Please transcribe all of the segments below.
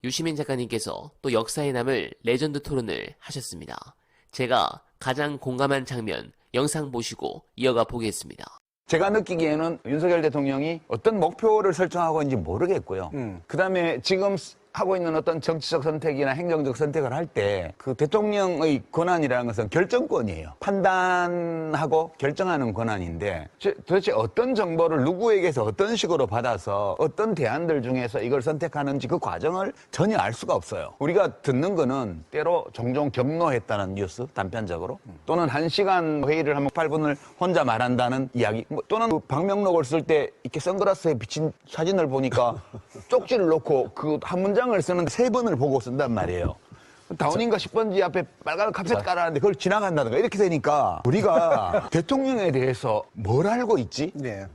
유시민 작가님께서 또 역사에 남을 레전드 토론을 하셨습니다. 제가 가장 공감한 장면 영상 보시고 이어가 보겠습니다. 제가 느끼기에는 윤석열 대통령이 어떤 목표를 설정하고 있는지 모르겠고요. 그다음에 지금 하고 있는 어떤 정치적 선택이나 행정적 선택을 할 때 그 대통령의 권한이라는 것은 결정권이에요. 판단하고 결정하는 권한인데 도대체 어떤 정보를 누구에게서 어떤 식으로 받아서 어떤 대안들 중에서 이걸 선택하는지 그 과정을 전혀 알 수가 없어요. 우리가 듣는 거는 때로 종종 경로했다는 뉴스, 단편적으로, 또는 1시간 회의를 하면 8분을 혼자 말한다는 이야기, 또는 그 방명록을 쓸 때 이렇게 선글라스에 비친 사진을 보니까 쪽지를 놓고 그 한 문장을 쓰는 3번을 보고 쓴단 말이에요. 다운인가 10번지 앞에 빨간 카펫 깔았는데 그걸 지나간다든가 이렇게 되니까 우리가 대통령에 대해서 뭘 알고 있지? 네.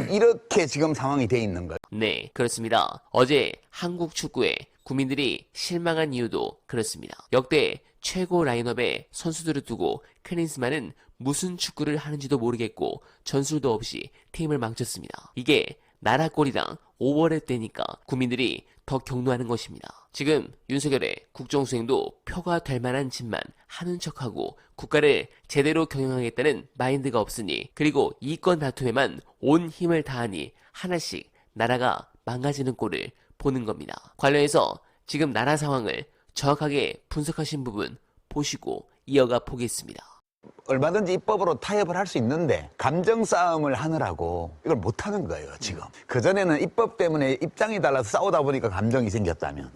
이렇게 지금 상황이 돼 있는 거예요. 네, 그렇습니다. 어제 한국 축구에 국민들이 실망한 이유도 그렇습니다. 역대 최고 라인업의 선수들을 두고 클린스만은 무슨 축구를 하는지도 모르겠고 전술도 없이 팀을 망쳤습니다. 이게 나라꼴이랑 오버랩 되니까 국민들이 더 경노하는 것입니다. 지금 윤석열의 국정수행도 표가 될 만한 짓만 하는 척하고 국가를 제대로 경영하겠다는 마인드가 없으니, 그리고 이권 다툼에만 온 힘을 다하니 하나씩 나라가 망가지는 꼴을 보는 겁니다. 관련해서 지금 나라 상황을 정확하게 분석하신 부분 보시고 이어가 보겠습니다. 얼마든지 입법으로 타협을 할 수 있는데 감정 싸움을 하느라고 이걸 못하는 거예요, 지금. 그전에는 입법 때문에 입장이 달라서 싸우다 보니까 감정이 생겼다면,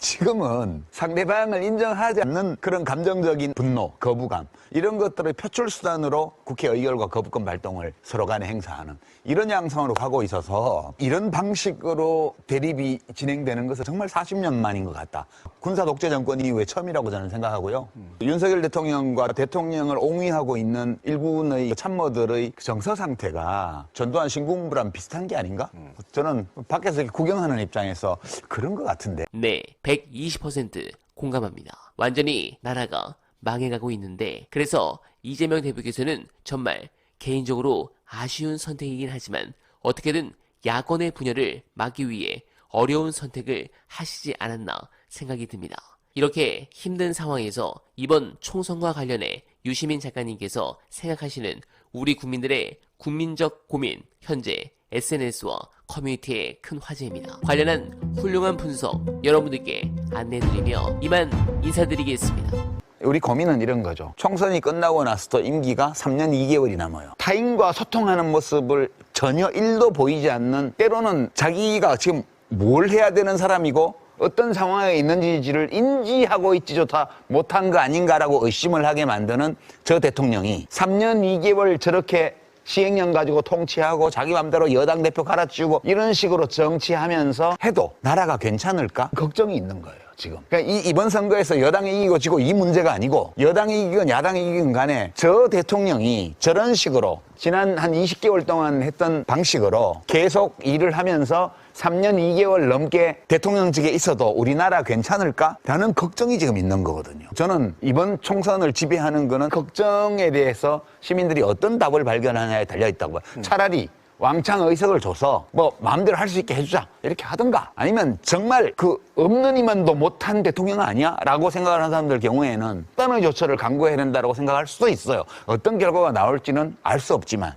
지금은 상대방을 인정하지 않는 그런 감정적인 분노, 거부감, 이런 것들을 표출수단으로 국회 의결과 거부권 발동을 서로 간에 행사하는 이런 양상으로 가고 있어서, 이런 방식으로 대립이 진행되는 것은 정말 40년 만인 것 같다. 군사 독재 정권 이후에 처음이라고 저는 생각하고요. 윤석열 대통령과 대통령을 옹위하고 있는 일부의 참모들의 정서 상태가 전두환 신군부랑 비슷한 게 아닌가? 저는 밖에서 이렇게 구경하는 입장에서 그런 것 같은데. 네, 120% 공감합니다. 완전히 나라가 망해가고 있는데, 그래서 이재명 대표께서는 정말 개인적으로 아쉬운 선택이긴 하지만 어떻게든 야권의 분열을 막기 위해 어려운 선택을 하시지 않았나 생각이 듭니다. 이렇게 힘든 상황에서 이번 총선과 관련해 유시민 작가님께서 생각하시는 우리 국민들의 국민적 고민, 현재 SNS와 커뮤니티의 큰 화제입니다. 관련한 훌륭한 분석 여러분들께 안내드리며 이만 인사드리겠습니다. 우리 고민은 이런 거죠. 총선이 끝나고 나서도 임기가 3년 2개월이 남아요. 타인과 소통하는 모습을 전혀 1도 보이지 않는, 때로는 자기가 지금 뭘 해야 되는 사람이고 어떤 상황에 있는지를 인지하고 있지조차 못한 거 아닌가라고 의심을 하게 만드는 저 대통령이 3년 2개월 저렇게 시행령 가지고 통치하고 자기 맘대로 여당 대표 갈아치우고 이런 식으로 정치하면서 해도 나라가 괜찮을까? 걱정이 있는 거예요, 지금. 그러니까 이번 선거에서 여당이 이기고 지고 이 문제가 아니고, 여당이 이기건 야당이 이기건 간에 저 대통령이 저런 식으로 지난 한 20개월 동안 했던 방식으로 계속 일을 하면서 3년 2개월 넘게 대통령직에 있어도 우리나라 괜찮을까? 라는 걱정이 지금 있는 거거든요. 저는 이번 총선을 지배하는 거는 걱정에 대해서 시민들이 어떤 답을 발견하냐에 달려있다고 봐요. 차라리 왕창 의석을 줘서 뭐 마음대로 할 수 있게 해주자 이렇게 하든가, 아니면 정말 그 없는 이만도 못한 대통령 아니야? 라고 생각을 하는 사람들 경우에는 어떤 조처를 강구해야 된다고 생각할 수도 있어요. 어떤 결과가 나올지는 알 수 없지만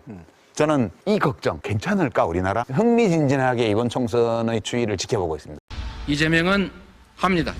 저는 이 걱정 괜찮을까 우리나라? 흥미진진하게 이번 총선의 추이를 지켜보고 있습니다. 이재명은 합니다.